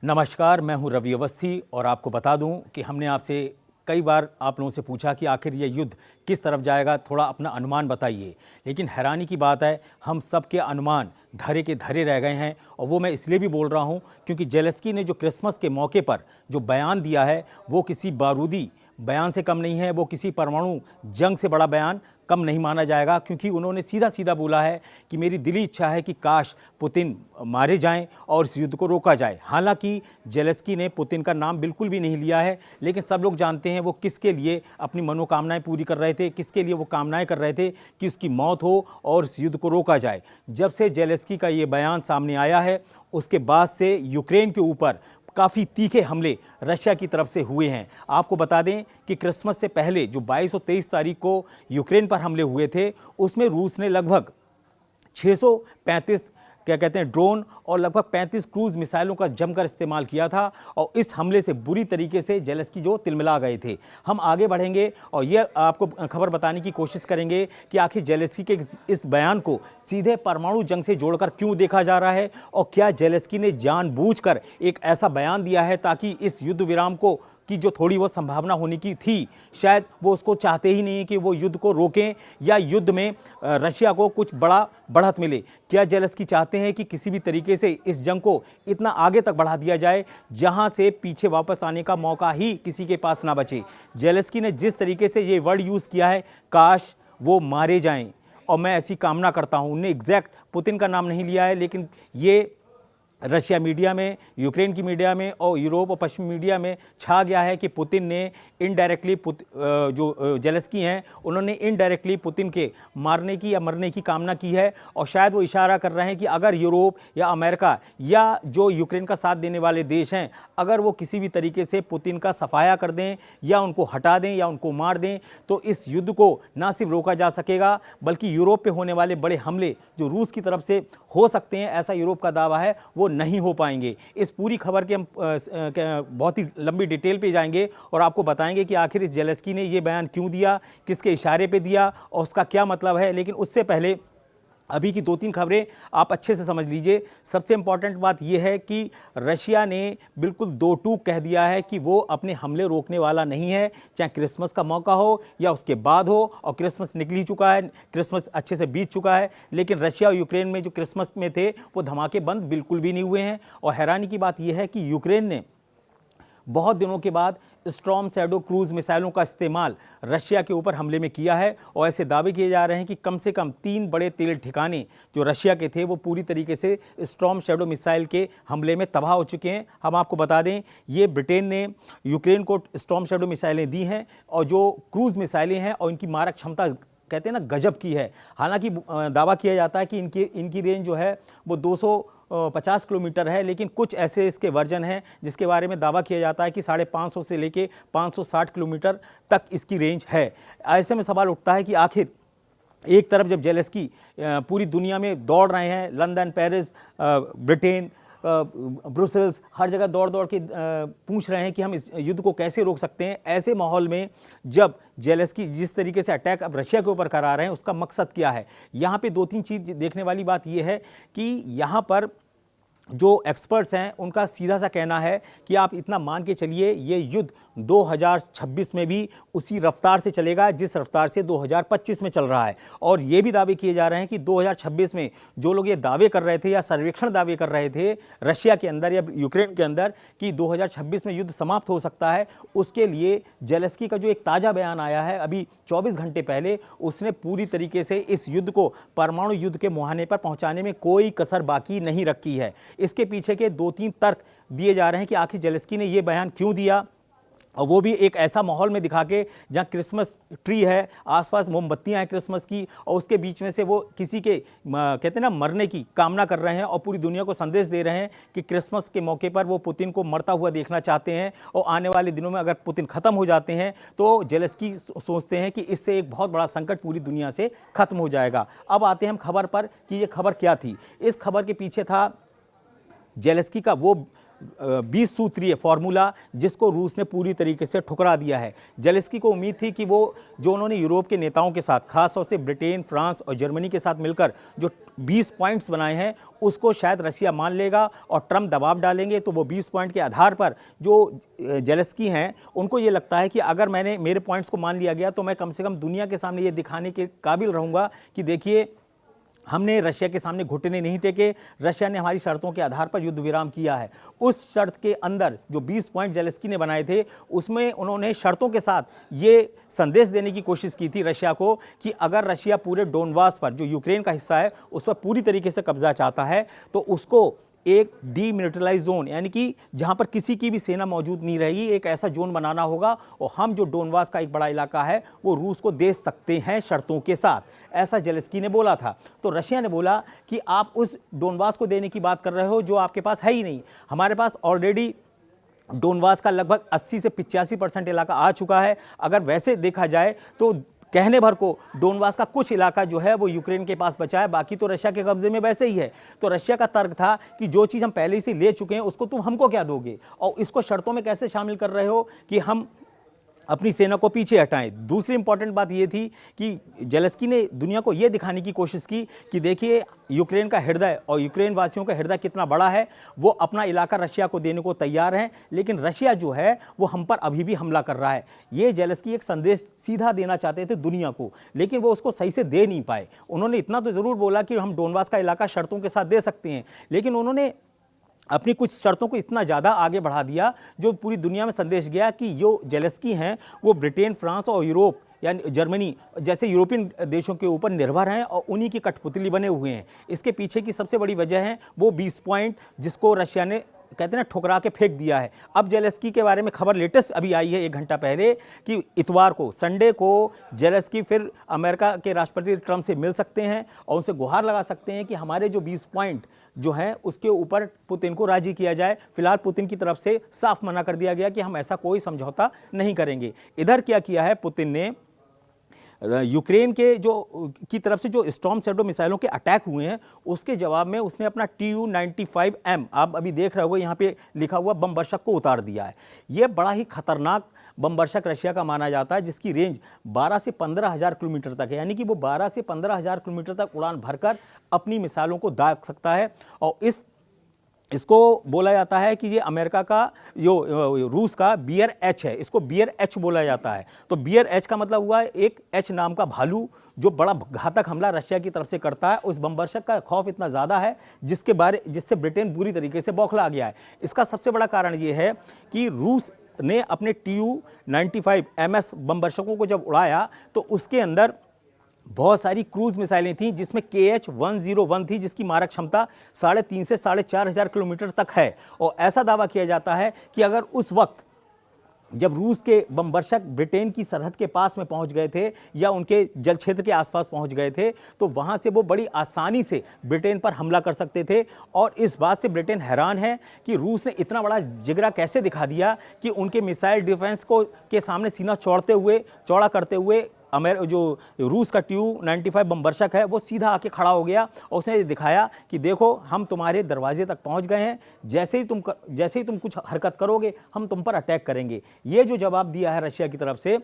नमस्कार, मैं हूं रवि अवस्थी और आपको बता दूं कि हमने आपसे कई बार आप लोगों से पूछा कि आखिर ये युद्ध किस तरफ जाएगा, थोड़ा अपना अनुमान बताइए। लेकिन हैरानी की बात है, हम सबके अनुमान धरे के धरे रह गए हैं। और वो मैं इसलिए भी बोल रहा हूं क्योंकि जेलेंस्की ने जो क्रिसमस के मौके पर जो बयान दिया है वो किसी बारूदी बयान से कम नहीं है, वो किसी परमाणु जंग से बड़ा बयान कम नहीं माना जाएगा। क्योंकि उन्होंने सीधा सीधा बोला है कि मेरी दिली इच्छा है कि काश पुतिन मारे जाएं और इस युद्ध को रोका जाए। हालांकि जेलेंस्की ने पुतिन का नाम बिल्कुल भी नहीं लिया है, लेकिन सब लोग जानते हैं वो किसके लिए अपनी मनोकामनाएं पूरी कर रहे थे, किसके लिए वो कामनाएं कर रहे थे कि उसकी मौत हो और इस युद्ध को रोका जाए। जब से जेलेंस्की का ये बयान सामने आया है उसके बाद से यूक्रेन के ऊपर काफ़ी तीखे हमले रशिया की तरफ से हुए हैं। आपको बता दें कि क्रिसमस से पहले जो 22 और 23 तारीख को यूक्रेन पर हमले हुए थे उसमें रूस ने लगभग 635 ड्रोन और लगभग 35 क्रूज मिसाइलों का जमकर इस्तेमाल किया था। और इस हमले से बुरी तरीके से जेलेंस्की जो तिलमिला गए थे। हम आगे बढ़ेंगे और ये आपको खबर बताने की कोशिश करेंगे कि आखिर जेलेंस्की के इस बयान को सीधे परमाणु जंग से जोड़कर क्यों देखा जा रहा है और क्या जेलेंस्की ने जानबूझकर एक ऐसा बयान दिया है ताकि इस युद्ध विराम को की जो थोड़ी बहुत संभावना होने की थी, शायद वो उसको चाहते ही नहीं कि वो युद्ध को रोकें या युद्ध में रशिया को कुछ बड़ा बढ़त मिले। क्या जेलेंस्की चाहते हैं कि किसी भी तरीके से इस जंग को इतना आगे तक बढ़ा दिया जाए जहां से पीछे वापस आने का मौका ही किसी के पास ना बचे। जेलेंस्की ने जिस तरीके से ये वर्ड यूज़ किया है, काश वो मारे जाएं, और मैं ऐसी कामना करता हूं। उन्होंने एग्जैक्ट पुतिन का नाम नहीं लिया है, लेकिन ये रशिया मीडिया में, यूक्रेन की मीडिया में और यूरोप और पश्चिमी मीडिया में छा गया है कि पुतिन ने इनडायरेक्टली जो जेलेंस्की हैं उन्होंने इनडायरेक्टली पुतिन के मारने की या मरने की कामना की है। और शायद वो इशारा कर रहे हैं कि अगर यूरोप या अमेरिका या जो यूक्रेन का साथ देने वाले देश हैं, अगर वो किसी भी तरीके से पुतिन का सफाया कर दें या उनको हटा दें या उनको मार दें तो इस युद्ध को ना सिर्फ रोका जा सकेगा बल्कि यूरोप पे होने वाले बड़े हमले जो रूस की तरफ से हो सकते हैं, ऐसा यूरोप का दावा है, वो नहीं हो पाएंगे। इस पूरी खबर के हम बहुत ही लंबी डिटेल पे जाएंगे और आपको बताएंगे कि आखिर इस जेलेंस्की ने ये बयान क्यों दिया, किसके इशारे पे दिया और उसका क्या मतलब है। लेकिन उससे पहले अभी की 2-3 खबरें आप अच्छे से समझ लीजिए। सबसे इंपॉर्टेंट बात यह है कि रशिया ने बिल्कुल दो टूक कह दिया है कि वो अपने हमले रोकने वाला नहीं है, चाहे क्रिसमस का मौका हो या उसके बाद हो। और क्रिसमस निकल ही चुका है, क्रिसमस अच्छे से बीत चुका है, लेकिन रशिया और यूक्रेन में जो क्रिसमस में थे वो धमाके बंद बिल्कुल भी नहीं हुए हैं। और हैरानी की बात यह है कि यूक्रेन ने बहुत दिनों के बाद स्टॉर्म शैडो क्रूज मिसाइलों का इस्तेमाल रशिया के ऊपर हमले में किया है। और ऐसे दावे किए जा रहे हैं कि कम से कम 3 बड़े तेल ठिकाने जो रशिया के थे वो पूरी तरीके से स्टॉर्म शैडो मिसाइल के हमले में तबाह हो चुके हैं। हम आपको बता दें, ये ब्रिटेन ने यूक्रेन को स्टॉर्म शैडो मिसाइलें दी हैं और जो क्रूज मिसाइलें हैं और इनकी मारक क्षमता कहते हैं ना गजब की है। हालांकि दावा किया जाता है कि इनकी रेंज जो है वो 250 किलोमीटर है, लेकिन कुछ ऐसे इसके वर्जन हैं जिसके बारे में दावा किया जाता है कि 550 से लेके 560 किलोमीटर तक इसकी रेंज है। ऐसे में सवाल उठता है कि आखिर एक तरफ जब जेलेंस्की पूरी दुनिया में दौड़ रहे हैं, लंदन, पेरिस, ब्रिटेन, ब्रुसेल्स, हर जगह दौड़ दौड़ के पूछ रहे हैं कि हम इस युद्ध को कैसे रोक सकते हैं, ऐसे माहौल में जब जेलेंस्की जिस तरीके से अटैक अब रशिया के ऊपर करा रहे हैं उसका मकसद क्या है। यहाँ पे 2-3 चीज़ देखने वाली बात यह है कि यहाँ पर जो एक्सपर्ट्स हैं उनका सीधा सा कहना है कि आप इतना मान के चलिए ये युद्ध 2026 में भी उसी रफ्तार से चलेगा जिस रफ्तार से 2025 में चल रहा है। और ये भी दावे किए जा रहे हैं कि 2026 में जो लोग ये दावे कर रहे थे या सर्वेक्षण दावे कर रहे थे रशिया के अंदर या यूक्रेन के अंदर कि 2026 में युद्ध समाप्त हो सकता है, उसके लिए जेलेंस्की का जो एक ताज़ा बयान आया है अभी 24 घंटे पहले, उसने पूरी तरीके से इस युद्ध को परमाणु युद्ध के मुहाने पर पहुंचाने में कोई कसर बाकी नहीं रखी है। इसके पीछे के 2-3 तर्क दिए जा रहे हैं कि आखिर जेलेंस्की ने यह बयान क्यों दिया, और वो भी एक ऐसा माहौल में दिखा के जहाँ क्रिसमस ट्री है, आसपास मोमबत्तियाँ हैं क्रिसमस की, और उसके बीच में से वो किसी के कहते हैं ना मरने की कामना कर रहे हैं और पूरी दुनिया को संदेश दे रहे हैं कि क्रिसमस के मौके पर वो पुतिन को मरता हुआ देखना चाहते हैं। और आने वाले दिनों में अगर पुतिन ख़त्म हो जाते हैं तो जेलेंस्की सोचते हैं कि इससे एक बहुत बड़ा संकट पूरी दुनिया से ख़त्म हो जाएगा। अब आते हैं हम खबर पर कि ये खबर क्या थी। इस खबर के पीछे था जेलेंस्की का वो 20 सूत्रीय फॉर्मूला जिसको रूस ने पूरी तरीके से ठुकरा दिया है। जेलेंस्की को उम्मीद थी कि वो जो उन्होंने यूरोप के नेताओं के साथ, खासतौर से ब्रिटेन, फ्रांस और जर्मनी के साथ मिलकर जो 20 पॉइंट्स बनाए हैं उसको शायद रशिया मान लेगा और ट्रंप दबाव डालेंगे, तो वो 20 पॉइंट के आधार पर जो जेलेंस्की हैं उनको ये लगता है कि अगर मेरे पॉइंट्स को मान लिया गया तो मैं कम से कम दुनिया के सामने ये दिखाने के काबिल रहूँगा कि देखिए हमने रशिया के सामने घुटने नहीं टेके, रशिया ने हमारी शर्तों के आधार पर युद्ध विराम किया है। उस शर्त के अंदर जो 20 पॉइंट जेलेंस्की ने बनाए थे उसमें उन्होंने शर्तों के साथ ये संदेश देने की कोशिश की थी रशिया को कि अगर रशिया पूरे डोनबास पर, जो यूक्रेन का हिस्सा है, उस पर पूरी तरीके से कब्जा चाहता है तो उसको एक डीमिलिटराइज जोन, यानी कि जहां पर किसी की भी सेना मौजूद नहीं रहेगी, एक ऐसा जोन बनाना होगा और हम जो डोनबास का एक बड़ा इलाका है वो रूस को दे सकते हैं शर्तों के साथ, ऐसा जेलेंस्की ने बोला था। तो रशिया ने बोला कि आप उस डोनबास को देने की बात कर रहे हो जो आपके पास है ही नहीं, हमारे पास ऑलरेडी डोनबास का लगभग 80 से 85% इलाका आ चुका है। अगर वैसे देखा जाए तो कहने भर को डोनबास का कुछ इलाका जो है वो यूक्रेन के पास बचा है, बाकी तो रशिया के कब्जे में वैसे ही है। तो रशिया का तर्क था कि जो चीज़ हम पहले से ले चुके हैं उसको तुम हमको क्या दोगे और इसको शर्तों में कैसे शामिल कर रहे हो कि हम अपनी सेना को पीछे हटाएं। दूसरी इंपॉर्टेंट बात यह थी कि जेलेंस्की ने दुनिया को यह दिखाने की कोशिश की कि देखिए यूक्रेन का हृदय और यूक्रेन वासियों का हृदय कितना बड़ा है, वो अपना इलाका रशिया को देने को तैयार हैं, लेकिन रशिया जो है वो हम पर अभी भी हमला कर रहा है। ये जेलेंस्की एक संदेश सीधा देना चाहते थे दुनिया को, लेकिन वो उसको सही से दे नहीं पाए। उन्होंने इतना तो ज़रूर बोला कि हम डोनबास का इलाका शर्तों के साथ दे सकते हैं, लेकिन उन्होंने अपनी कुछ शर्तों को इतना ज़्यादा आगे बढ़ा दिया जो पूरी दुनिया में संदेश गया कि जो जेलेंस्की हैं वो ब्रिटेन, फ्रांस और यूरोप यानी जर्मनी जैसे यूरोपियन देशों के ऊपर निर्भर हैं और उन्हीं की कठपुतली बने हुए हैं। इसके पीछे की सबसे बड़ी वजह है वो 20 पॉइंट जिसको रशिया ने कहते हैं ठुकरा के फेंक दिया है। अब जेलेंस्की के बारे में खबर लेटेस्ट अभी आई है 1 घंटा पहले कि इतवार को, संडे को जेलेंस्की फिर अमेरिका के राष्ट्रपति ट्रंप से मिल सकते हैं और उनसे गुहार लगा सकते हैं कि हमारे जो 20 पॉइंट जो है उसके ऊपर पुतिन को राजी किया जाए। फिलहाल पुतिन की तरफ से साफ मना कर दिया गया कि हम ऐसा कोई समझौता नहीं करेंगे। इधर क्या किया है पुतिन ने, यूक्रेन के जो की तरफ से जो स्टॉर्म शैडो मिसाइलों के अटैक हुए हैं उसके जवाब में उसने अपना Tu-95M, आप अभी देख रहे हो यहाँ पे लिखा हुआ, बम वर्षक को उतार दिया है। ये बड़ा ही खतरनाक बम वर्षक रशिया का माना जाता है जिसकी रेंज 12 से 15,000 किलोमीटर तक है, यानी कि वो 12 से 15,000 किलोमीटर तक उड़ान भरकर अपनी मिसाइलों को दाग सकता है। और इसको बोला जाता है कि ये अमेरिका का जो रूस का बियर एच है, इसको बियर एच बोला जाता है। तो बियर एच का मतलब हुआ एक एच नाम का भालू जो बड़ा घातक हमला रशिया की तरफ से करता है। उस बमवर्षक का खौफ इतना ज़्यादा है जिससे ब्रिटेन बुरी तरीके से बौखला गया है। इसका सबसे बड़ा कारण ये है कि रूस ने अपने Tu-95MS बमवर्षकों को जब उड़ाया तो उसके अंदर बहुत सारी क्रूज मिसाइलें थीं जिसमें KH-101 थी जिसकी मारक क्षमता 3,500 से 4,500 किलोमीटर तक है। और ऐसा दावा किया जाता है कि अगर उस वक्त जब रूस के बमवर्षक ब्रिटेन की सरहद के पास में पहुंच गए थे या उनके जल क्षेत्र के आसपास पहुंच गए थे तो वहां से वो बड़ी आसानी से ब्रिटेन पर हमला कर सकते थे। और इस बात से ब्रिटेन हैरान है कि रूस ने इतना बड़ा जिगरा कैसे दिखा दिया कि उनके मिसाइल डिफेंस के सामने सीना चौड़ा करते हुए जो रूस का Tu-95 बमवर्षक है वो सीधा आके खड़ा हो गया और उसने दिखाया कि देखो हम तुम्हारे दरवाजे तक पहुंच गए हैं, जैसे ही तुम कुछ हरकत करोगे हम तुम पर अटैक करेंगे। ये जो जवाब दिया है रशिया की तरफ से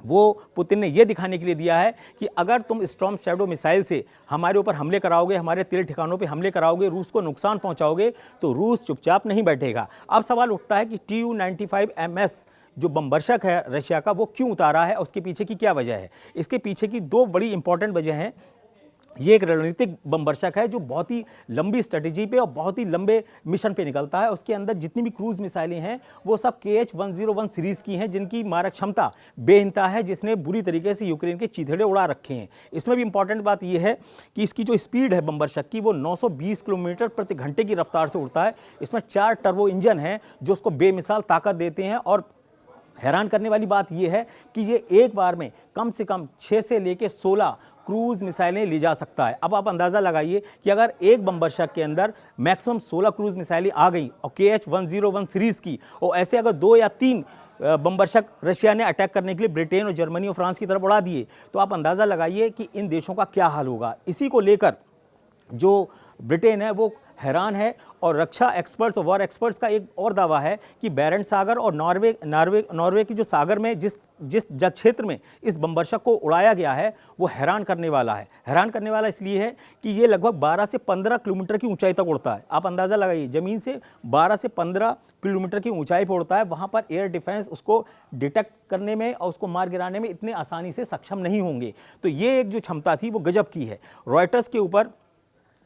वो पुतिन ने यह दिखाने के लिए दिया है कि अगर तुम स्टॉर्म शैडो मिसाइल से हमारे ऊपर हमले कराओगे, हमारे तेल ठिकानों पे हमले कराओगे, रूस को नुकसान पहुंचाओगे तो रूस चुपचाप नहीं बैठेगा। अब सवाल उठता है कि Tu-95MS जो बमवर्षक है रशिया का वो क्यों उतारा है, उसके पीछे की क्या वजह है। इसके पीछे की 2 बड़ी इंपॉर्टेंट वजह हैं। ये एक रणनीतिक बमवर्षक है जो बहुत ही लंबी स्ट्रेटेजी पे और बहुत ही लंबे मिशन पे निकलता है। उसके अंदर जितनी भी क्रूज मिसाइलें हैं वो सब KH-101 सीरीज की हैं जिनकी मारक क्षमता बेइंतहा है, जिसने बुरी तरीके से यूक्रेन के चीथड़े उड़ा रखे हैं। इसमें भी इंपॉर्टेंट बात यह है कि इसकी जो स्पीड है बमवर्षक की वो 920 किलोमीटर प्रति घंटे की रफ्तार से उड़ता है। इसमें 4 टर्बो इंजन हैं जो उसको बेमिसाल ताकत देते हैं। और हैरान करने वाली बात यह है कि ये एक बार में कम से कम 6 से लेकर 16 क्रूज मिसाइलें ले जा सकता है। अब आप अंदाज़ा लगाइए कि अगर एक बमवर्षक के अंदर मैक्सिमम 16 क्रूज मिसाइलें आ गई और KH-101 सीरीज़ की, और ऐसे अगर 2 या 3 बमवर्षक रशिया ने अटैक करने के लिए ब्रिटेन और जर्मनी और फ्रांस की तरफ उड़ा दिए तो आप अंदाज़ा लगाइए कि इन देशों का क्या हाल होगा। इसी को लेकर जो ब्रिटेन है वो हैरान है। और रक्षा एक्सपर्ट्स और वॉर एक्सपर्ट्स का एक और दावा है कि बैरेंट सागर और नॉर्वे की जो सागर में जिस जल क्षेत्र में इस बमबर्षक को उड़ाया गया है वो हैरान करने वाला है। हैरान करने वाला इसलिए है कि ये लगभग 12 से 15 किलोमीटर की ऊंचाई तक उड़ता है। आप अंदाज़ा लगाइए, ज़मीन से 12 से 15 किलोमीटर की ऊंचाई पर उड़ता है। वहाँ पर एयर डिफेंस उसको डिटेक्ट करने में और उसको मार गिराने में इतने आसानी से सक्षम नहीं होंगे। तो ये एक जो क्षमता थी वो गजब की है। रॉयटर्स के ऊपर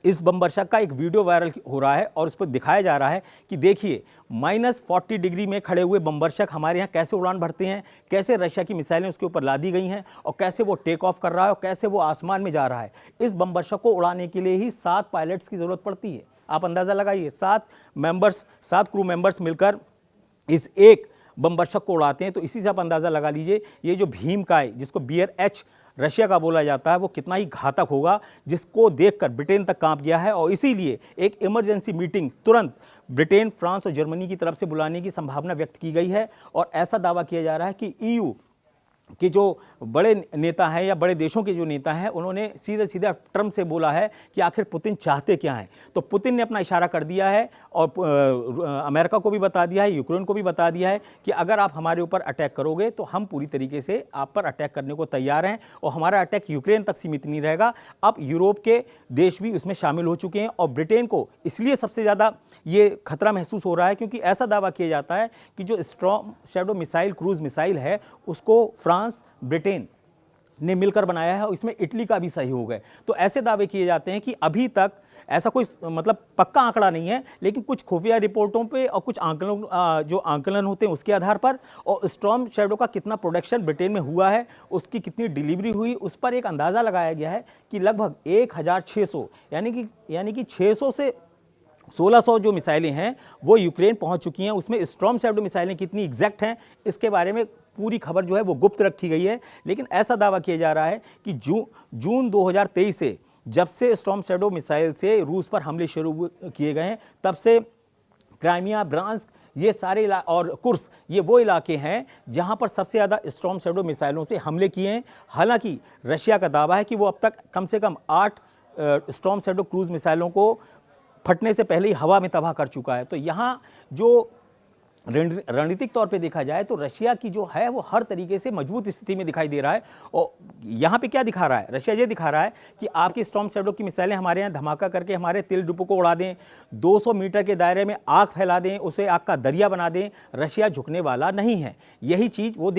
इस बमबर्षक का एक वीडियो वायरल हो रहा है और उस पर दिखाया जा रहा है कि देखिए -40 डिग्री में खड़े हुए बमबर्षक हमारे यहाँ कैसे उड़ान भरते हैं, कैसे रशिया की मिसाइलें उसके ऊपर लादी गई हैं और कैसे वो टेक ऑफ कर रहा है और कैसे वो आसमान में जा रहा है। इस बमबर्षक को उड़ाने के लिए ही 7 पायलट्स की ज़रूरत पड़ती है। आप अंदाज़ा लगाइए, 7 क्रू मेंबर्स मिलकर इस एक बमबर्षक को उड़ाते हैं। तो इसी से आप अंदाज़ा लगा लीजिए ये जो भीमकाय, जिसको बियर एच रशिया का बोला जाता है, वो कितना ही घातक होगा, जिसको देखकर ब्रिटेन तक कांप गया है। और इसीलिए एक इमरजेंसी मीटिंग तुरंत ब्रिटेन, फ्रांस और जर्मनी की तरफ से बुलाने की संभावना व्यक्त की गई है। और ऐसा दावा किया जा रहा है कि ईयू कि जो बड़े नेता हैं या बड़े देशों के जो नेता हैं उन्होंने सीधे सीधे ट्रम्प से बोला है कि आखिर पुतिन चाहते क्या हैं। तो पुतिन ने अपना इशारा कर दिया है और अमेरिका को भी बता दिया है, यूक्रेन को भी बता दिया है कि अगर आप हमारे ऊपर अटैक करोगे तो हम पूरी तरीके से आप पर अटैक करने को तैयार हैं। और हमारा अटैक यूक्रेन तक सीमित नहीं रहेगा, अब यूरोप के देश भी उसमें शामिल हो चुके हैं। और ब्रिटेन को इसलिए सबसे ज़्यादा ये खतरा महसूस हो रहा है क्योंकि ऐसा दावा किया जाता है कि जो storm shadow missile, cruise missile है, उसको फ्रांस, ब्रिटेन ने मिलकर बनाया है और इसमें इटली का भी सहयोग है। तो ऐसे दावे किए जाते हैं कि अभी तक ऐसा कोई मतलब पक्का आंकड़ा नहीं है, लेकिन कुछ खुफिया रिपोर्टों पे और कुछ जो आंकलन होते हैं उसके आधार पर और स्टॉर्म शैडो का कितना प्रोडक्शन ब्रिटेन में हुआ है, उसकी कितनी डिलीवरी हुई, उस पर एक अंदाज़ा लगाया गया है कि लगभग 1600 यानी कि 600 से 1600 जो मिसाइलें हैं वो यूक्रेन पहुंच चुकी हैं। उसमें स्टॉर्म शैडो मिसाइलें कितनी एग्जैक्ट हैं इसके बारे में पूरी खबर जो है वो गुप्त रखी गई है। लेकिन ऐसा दावा किया जा रहा है कि जून 2023 से जब से स्टॉर्म शैडो मिसाइल से रूस पर हमले शुरू किए गए हैं, तब से क्राइमिया, ब्रांस्क, ये सारे और कुर्स, ये वो इलाके हैं जहां पर सबसे ज़्यादा स्टॉर्म शैडो मिसाइलों से हमले किए हैं। हालांकि रशिया का दावा है कि वो अब तक कम से कम 8 स्टॉर्म शैडो क्रूज मिसाइलों को फटने से पहले ही हवा में तबाह कर चुका है। तो यहाँ जो रणनीतिक तौर पे देखा जाए तो रशिया की जो है वो हर तरीके से मजबूत स्थिति में दिखाई दे रहा है। और यहाँ पे क्या दिखा रहा है, रशिया ये दिखा रहा है कि आपकी स्टॉर्म शैडो की मिसाइलें हमारे यहाँ धमाका करके हमारे तेल डिपो को उड़ा दें, 200 मीटर के दायरे में आग फैला दें, उसे आग का दरिया बना दें, रशिया झुकने वाला नहीं है। यही चीज़ वो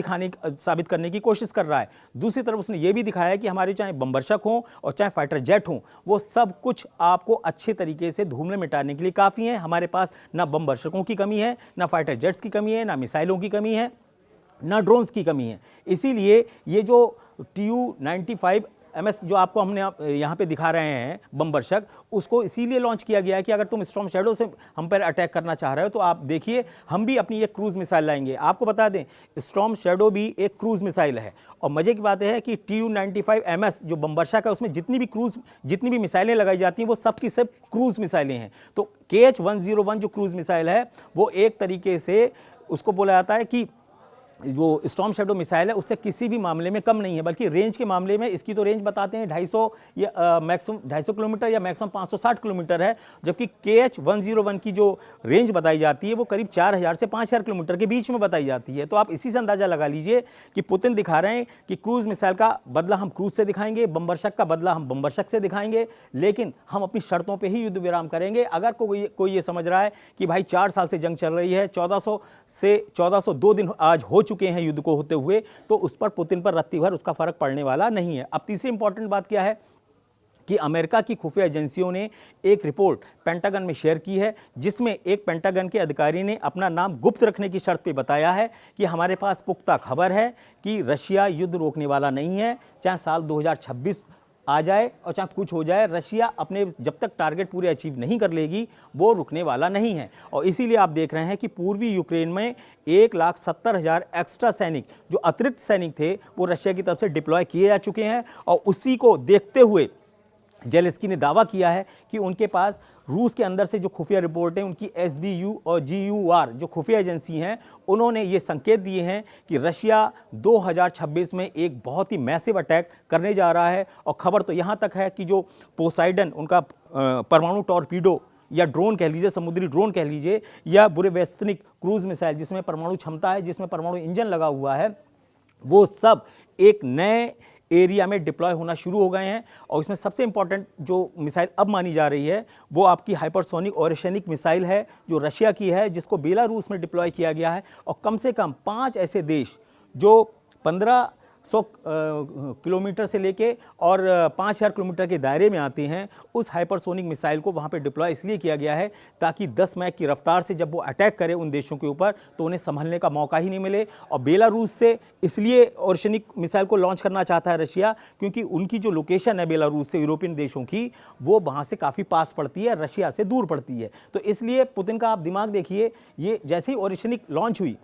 साबित करने की कोशिश कर रहा है। दूसरी तरफ उसने ये भी दिखाया कि हमारे चाहे बमबर्षक हों और चाहे फाइटर जेट हों, वो सब कुछ आपको अच्छे तरीके से धूल में मिटाने के लिए काफ़ी हैं। हमारे पास ना बमबर्षकों की कमी है, ना फाइटर जेट्स की कमी है, ना मिसाइलों की कमी है, ना ड्रोन्स की कमी है। इसीलिए ये जो Tu-95MS जो आपको हमने यहाँ पे दिखा रहे हैं बमबर्षक, उसको इसीलिए लॉन्च किया गया है कि अगर तुम स्टॉर्म शैडो से हम पर अटैक करना चाह रहे हो तो आप देखिए हम भी अपनी एक क्रूज मिसाइल लाएंगे। आपको बता दें स्टॉर्म शैडो भी एक क्रूज मिसाइल है। और मजे की बात है कि Tu-95MS जो बमबर्षक है उसमें जितनी भी मिसाइलें लगाई जाती हैं वो सब की सब क्रूज मिसाइलें हैं। तो KH-101 जो क्रूज मिसाइल है वो एक तरीके से उसको बोला जाता है कि जो स्टॉर्म शैडो मिसाइल है उससे किसी भी मामले में कम नहीं है, बल्कि रेंज के मामले में इसकी तो रेंज बताते हैं 250 या मैक्सिमम 250 किलोमीटर या मैक्सिमम 560 किलोमीटर है, जबकि KH-101 की जो रेंज बताई जाती है वो करीब 4000 से 5000 किलोमीटर के बीच में बताई जाती है। तो आप इसी से अंदाज़ा लगा लीजिए कि पुतिन दिखा रहे हैं कि क्रूज मिसाइल का बदला हम क्रूज से दिखाएंगे, बमबर्षक का बदला हम बमबर्षक से दिखाएंगे, लेकिन हम अपनी शर्तों पर ही युद्ध विराम करेंगे। अगर कोई ये समझ रहा है कि भाई 4 साल से जंग चल रही है, 1402 दिन आज हो चुके हैं युद्ध को होते हुए, तो उस पर पुतिन पर रत्ती भर उसका फर्क पड़ने वाला नहीं है। अब तीसरी इंपॉर्टेंट बात क्या है कि अमेरिका की खुफिया एजेंसियों ने एक रिपोर्ट पेंटागन में शेयर की है, जिसमें एक पेंटागन के अधिकारी ने अपना नाम गुप्त रखने की शर्त पे बताया है कि हमारे पास पुख्ता खबर है कि रशिया युद्ध रोकने वाला नहीं है। चाहे साल 2026 आ जाए और चाहे कुछ हो जाए, रशिया अपने जब तक टारगेट पूरे अचीव नहीं कर लेगी वो रुकने वाला नहीं है। और इसीलिए आप देख रहे हैं कि पूर्वी यूक्रेन में 1,70,000 एक्स्ट्रा सैनिक, जो अतिरिक्त सैनिक थे, वो रशिया की तरफ से डिप्लॉय किए जा चुके हैं। और उसी को देखते हुए जेलेंस्की ने दावा किया है कि उनके पास रूस के अंदर से जो खुफिया रिपोर्ट है, उनकी SBU और GUR जो खुफिया एजेंसी हैं, उन्होंने ये संकेत दिए हैं कि रशिया 2026 में एक बहुत ही मैसिव अटैक करने जा रहा है। और खबर तो यहाँ तक है कि जो पोसाइडन, उनका परमाणु टॉर्पीडो या ड्रोन कह लीजिए, समुद्री ड्रोन कह लीजिए, या बुरे वैस्तनिक क्रूज मिसाइल जिसमें परमाणु क्षमता है, जिसमें परमाणु इंजन लगा हुआ है, वो सब एक नए एरिया में डिप्लॉय होना शुरू हो गए हैं। और इसमें सबसे इंपॉर्टेंट जो मिसाइल अब मानी जा रही है वो आपकी हाइपरसोनिक ओरेशनिक मिसाइल है, जो रशिया की है, जिसको बेलारूस में डिप्लॉय किया गया है। और कम से कम 5 ऐसे देश जो 1500 किलोमीटर से लेके और 5000 किलोमीटर के दायरे में आते हैं, उस हाइपरसोनिक मिसाइल को वहाँ पे डिप्लॉय इसलिए किया गया है ताकि 10 मैक की रफ्तार से जब वो अटैक करे उन देशों के ऊपर तो उन्हें संभलने का मौका ही नहीं मिले। और बेलारूस से इसलिए ओरेशनिक मिसाइल को लॉन्च करना चाहता है रशिया, क्योंकि उनकी जो लोकेशन है बेलारूस से यूरोपियन देशों की, वो वहाँ से काफ़ी पास पड़ती है, रशिया से दूर पड़ती है। तो इसलिए पुतिन का आप दिमाग देखिए, ये जैसे ही ओरेशनिक लॉन्च हुई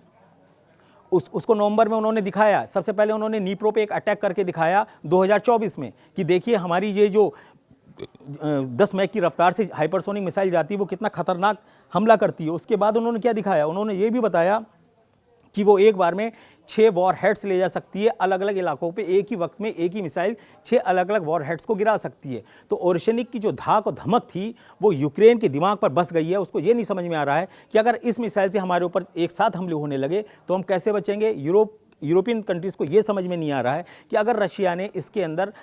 उसको नवंबर में उन्होंने दिखाया। सबसे पहले उन्होंने नीप्रो पे एक अटैक करके दिखाया 2024 में कि देखिए हमारी ये जो 10 मैक की रफ्तार से हाइपरसोनिक मिसाइल जाती है वो कितना खतरनाक हमला करती है। उसके बाद उन्होंने क्या दिखाया, उन्होंने ये भी बताया कि वो एक बार में 6 वॉर हेड्स ले जा सकती है अलग अलग इलाकों पे, एक ही वक्त में एक ही मिसाइल 6 अलग अलग वॉर हेड्स को गिरा सकती है। तो ओरेशनिक की जो धाक और धमक थी वो यूक्रेन के दिमाग पर बस गई है। उसको ये नहीं समझ में आ रहा है कि अगर इस मिसाइल से हमारे ऊपर एक साथ हमले होने लगे तो हम कैसे बचेंगे। यूरोपियन कंट्रीज़ को ये समझ में नहीं आ रहा है कि अगर रशिया ने इसके अंदर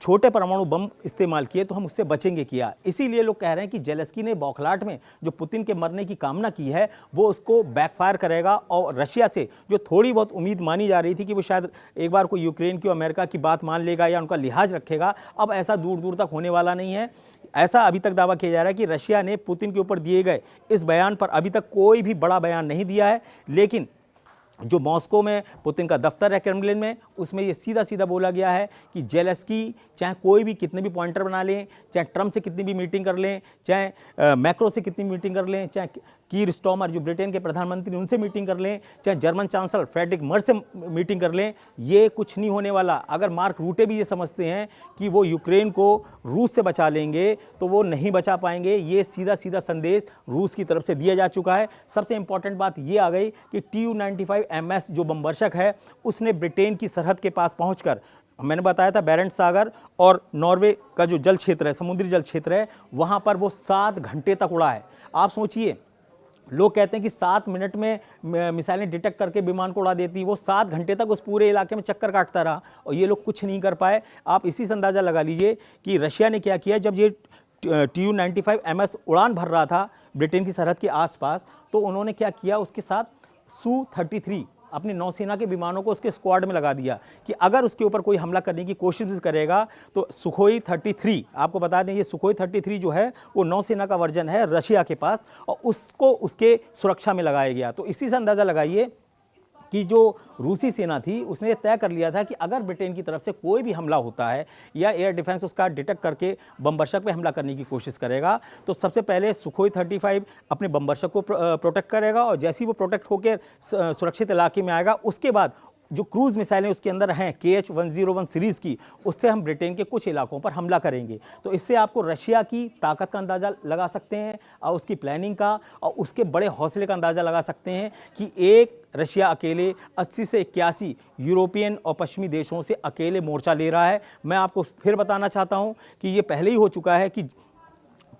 छोटे परमाणु बम इस्तेमाल किए तो हम उससे बचेंगे क्या। इसीलिए लोग कह रहे हैं कि जेलेंस्की ने बौखलाहट में जो पुतिन के मरने की कामना की है वो उसको बैकफायर करेगा। और रशिया से जो थोड़ी बहुत उम्मीद मानी जा रही थी कि वो शायद एक बार को यूक्रेन की और अमेरिका की बात मान लेगा या उनका लिहाज रखेगा, अब ऐसा दूर दूर तक होने वाला नहीं है। ऐसा अभी तक दावा किया जा रहा है कि रशिया ने पुतिन के ऊपर दिए गए इस बयान पर अभी तक कोई भी बड़ा बयान नहीं दिया है, लेकिन जो मॉस्को में पुतिन का दफ्तर है क्रेमलिन में, उसमें ये सीधा सीधा बोला गया है कि जेलेंस्की चाहे कोई भी कितने भी पॉइंटर बना लें, चाहे ट्रम्प से कितनी भी मीटिंग कर लें, चाहे मैक्रो से कितनी मीटिंग कर लें, चाहे कीर स्टॉमर जो ब्रिटेन के प्रधानमंत्री उनसे मीटिंग कर लें, चाहे जर्मन चांसलर फ्रेडरिक मर्ज से मीटिंग कर लें, ये कुछ नहीं होने वाला। अगर मार्क रूटे भी ये समझते हैं कि वो यूक्रेन को रूस से बचा लेंगे तो वो नहीं बचा पाएंगे। ये सीधा सीधा संदेश रूस की तरफ से दिया जा चुका है। सबसे इंपॉर्टेंट बात ये आ गई कि Tu-95MS जो बमवर्षक है उसने ब्रिटेन की सरहद के पास पहुंचकर, मैंने बताया था बैरेंट सागर और नॉर्वे का जो जल क्षेत्र है, समुद्री जल क्षेत्र है, वहां पर वो 7 घंटे तक उड़ा है। आप सोचिए, लोग कहते हैं कि 7 मिनट में मिसाइलें डिटेक्ट करके विमान को उड़ा देती, वो 7 घंटे तक उस पूरे इलाके में चक्कर काटता रहा और ये लोग कुछ नहीं कर पाए। आप इसी से अंदाज़ा लगा लीजिए कि रशिया ने क्या किया। जब ये Tu-95MS उड़ान भर रहा था ब्रिटेन की सरहद के आसपास, तो उन्होंने क्या किया, उसके साथ Su-33 अपनी नौसेना के विमानों को उसके स्क्वाड में लगा दिया कि अगर उसके ऊपर कोई हमला करने की कोशिश करेगा तो सुखोई 33, आपको बता दें ये सुखोई 33 जो है वो नौसेना का वर्जन है रशिया के पास, और उसको उसके सुरक्षा में लगाया गया। तो इसी से अंदाज़ा लगाइए कि जो रूसी सेना थी उसने तय कर लिया था कि अगर ब्रिटेन की तरफ से कोई भी हमला होता है या एयर डिफेंस उसका डिटेक्ट करके बमवर्षक पे हमला करने की कोशिश करेगा तो सबसे पहले सुखोई 35 अपने बमवर्षक को प्रोटेक्ट करेगा, और जैसे ही वो प्रोटेक्ट होकर सुरक्षित इलाके में आएगा उसके बाद जो क्रूज मिसाइलें उसके अंदर हैं KH-101 सीरीज़ की, उससे हम ब्रिटेन के कुछ इलाकों पर हमला करेंगे। तो इससे आपको रशिया की ताकत का अंदाज़ा लगा सकते हैं और उसकी प्लानिंग का और उसके बड़े हौसले का अंदाज़ा लगा सकते हैं कि एक रशिया अकेले 80 से 81 यूरोपियन और पश्चिमी देशों से अकेले मोर्चा ले रहा है। मैं आपको फिर बताना चाहता हूँ कि ये पहले ही हो चुका है कि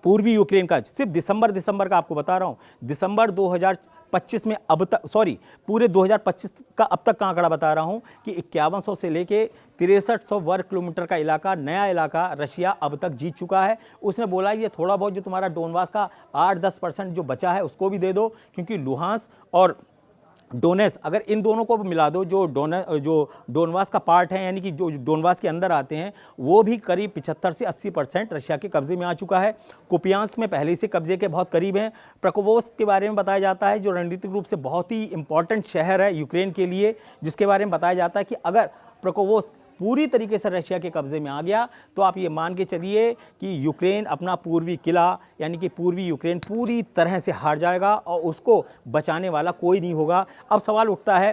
पूर्वी यूक्रेन का सिर्फ दिसंबर का आपको बता रहा हूँ, दिसंबर 2025 में अब तक, सॉरी पूरे 2025 का अब तक का आंकड़ा बता रहा हूँ कि 5100 से लेके 6300 वर्ग किलोमीटर का इलाका, नया इलाका रशिया अब तक जीत चुका है। उसने बोला ये थोड़ा बहुत जो तुम्हारा डोनबास का 8-10% जो बचा है उसको भी दे दो, क्योंकि लुहांस्क और डोनेस अगर इन दोनों को मिला दो, जो डोनबास का पार्ट है यानी कि जो डोनबास के अंदर आते हैं, वो भी करीब 75 से 80% रशिया के कब्जे में आ चुका है। कुपियांस्क में पहले से कब्जे के बहुत करीब हैं। प्रकोवोस्क के बारे में बताया जाता है जो रणनीतिक रूप से बहुत ही इंपॉर्टेंट शहर है यूक्रेन के लिए, जिसके बारे में बताया जाता है कि अगर प्रकोवोस्क पूरी तरीके से रशिया के कब्जे में आ गया तो आप ये मान के चलिए कि यूक्रेन अपना पूर्वी किला यानी कि पूर्वी यूक्रेन पूरी तरह से हार जाएगा और उसको बचाने वाला कोई नहीं होगा। अब सवाल उठता है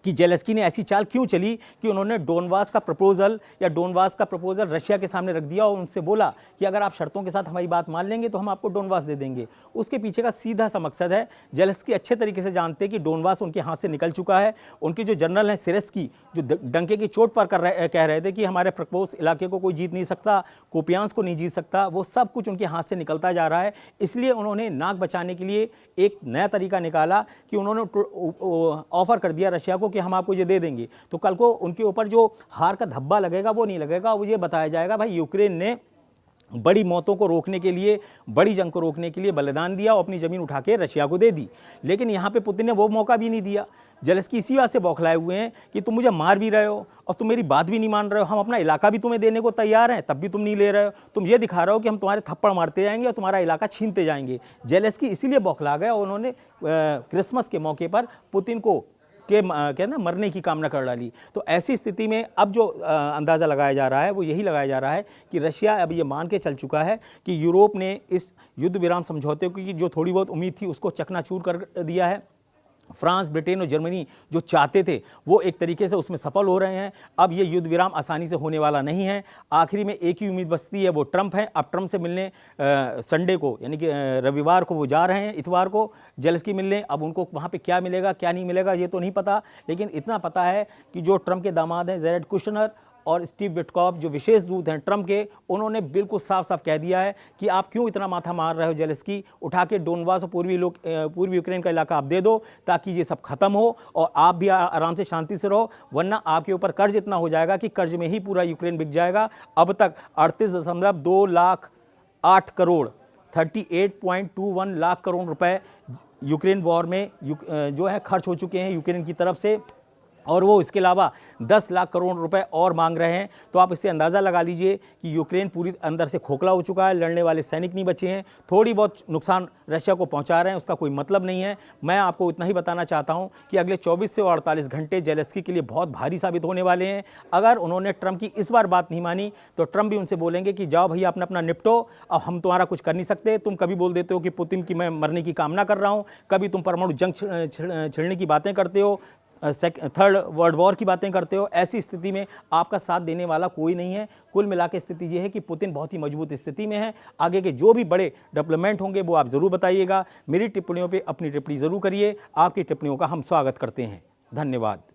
कि जेलेंस्की ने ऐसी चाल क्यों चली कि उन्होंने डोनबास का प्रपोजल रशिया के सामने रख दिया और उनसे बोला कि अगर आप शर्तों के साथ हमारी बात मान लेंगे तो हम आपको डोनबास दे देंगे। उसके पीछे का सीधा सा मकसद है, जेलेंस्की अच्छे तरीके से जानते हैं कि डोनबास उनके हाथ से निकल चुका है। उनके जो जनरल हैं सिरेस्की, जो डंके की चोट पर कह रहे थे कि हमारे प्रकोप इलाके को कोई जीत नहीं सकता, कोपियांस को नहीं जीत सकता, वो सब कुछ उनके हाथ से निकलता जा रहा है। इसलिए उन्होंने नाक बचाने के लिए एक नया तरीका निकाला कि उन्होंने ऑफर कर दिया रशिया को कि हम आपको ये दे देंगे। तो कल को उनके ऊपर जो हार का धब्बा लगेगा वो नहीं लगेगा, वो ये बताया जाएगा भाई यूक्रेन ने बड़ी मौतों को रोकने के लिए, बड़ी जंग को रोकने के लिए बलिदान दिया और अपनी ज़मीन उठा के रशिया को दे दी। लेकिन यहाँ पे पुतिन ने वो मौका भी नहीं दिया। जेलेंस्की इसी बात से बौखलाए हुए हैं कि तुम मुझे मार भी रहे हो और तुम मेरी बात भी नहीं मान रहे हो, हम अपना इलाका भी तुम्हें देने को तैयार हैं, तब भी तुम नहीं ले रहे हो। तुम ये दिखा रहे हो कि हम तुम्हारे थप्पड़ मारते जाएंगे और तुम्हारा इलाका छीनते जाएंगे। जेलेंस्की इसीलिए बौखला गया और उन्होंने क्रिसमस के मौके पर पुतिन को क्या ना मरने की कामना कर डाली। तो ऐसी स्थिति में अब जो अंदाज़ा लगाया जा रहा है वो यही लगाया जा रहा है कि रशिया अब ये मान के चल चुका है कि यूरोप ने इस युद्ध विराम समझौते की जो थोड़ी बहुत उम्मीद थी उसको चकनाचूर कर दिया है। फ्रांस, ब्रिटेन और जर्मनी जो चाहते थे वो एक तरीके से उसमें सफल हो रहे हैं। अब ये युद्ध विराम आसानी से होने वाला नहीं है। आखिरी में एक ही उम्मीद बचती है, वो ट्रंप है। अब ट्रंप से मिलने संडे को यानी कि रविवार को वो जा रहे हैं, इतवार को जेलेंस्की मिलने। अब उनको वहाँ पे क्या मिलेगा क्या नहीं मिलेगा ये तो नहीं पता, लेकिन इतना पता है कि जो ट्रंप के दामाद हैं जेरेड कुशनर और स्टीव विटकॉफ जो विशेष दूत हैं ट्रंप के, उन्होंने बिल्कुल साफ साफ कह दिया है कि आप क्यों इतना माथा मार रहे हो जेलेंस्की, उठा के डोनबास और पूर्वी यूक्रेन का इलाका आप दे दो ताकि ये सब खत्म हो और आप भी आराम से शांति से रहो, वरना आपके ऊपर कर्ज इतना हो जाएगा कि कर्ज में ही पूरा यूक्रेन बिक जाएगा। अब तक 38.2 लाख 8 करोड़ 38.21 लाख करोड़ रुपए यूक्रेन वॉर में जो है खर्च हो चुके हैं यूक्रेन की तरफ से, और वो इसके अलावा 10 लाख करोड़ रुपए और मांग रहे हैं। तो आप इससे अंदाज़ा लगा लीजिए कि यूक्रेन पूरी अंदर से खोखला हो चुका है, लड़ने वाले सैनिक नहीं बचे हैं। थोड़ी बहुत नुकसान रशिया को पहुंचा रहे हैं, उसका कोई मतलब नहीं है। मैं आपको इतना ही बताना चाहता हूं कि अगले 24 से 48 घंटे जेलेंस्की के लिए बहुत भारी साबित होने वाले हैं। अगर उन्होंने ट्रंप की इस बार बात नहीं मानी तो ट्रंप भी उनसे बोलेंगे कि जाओ भैया अपना निपटो, अब हम तुम्हारा कुछ कर नहीं सकते। तुम कभी बोल देते हो कि पुतिन की मैं मरने की कामना कर रहा हूँ, कभी तुम परमाणु जंग छिड़ने की बातें करते हो, थर्ड वर्ल्ड वॉर की बातें करते हो। ऐसी स्थिति में आपका साथ देने वाला कोई नहीं है। कुल मिला के स्थिति ये है कि पुतिन बहुत ही मजबूत स्थिति में है। आगे के जो भी बड़े डेवलपमेंट होंगे वो आप ज़रूर बताइएगा। मेरी टिप्पणियों पे अपनी टिप्पणी ज़रूर करिए। आपकी टिप्पणियों का हम स्वागत करते हैं। धन्यवाद।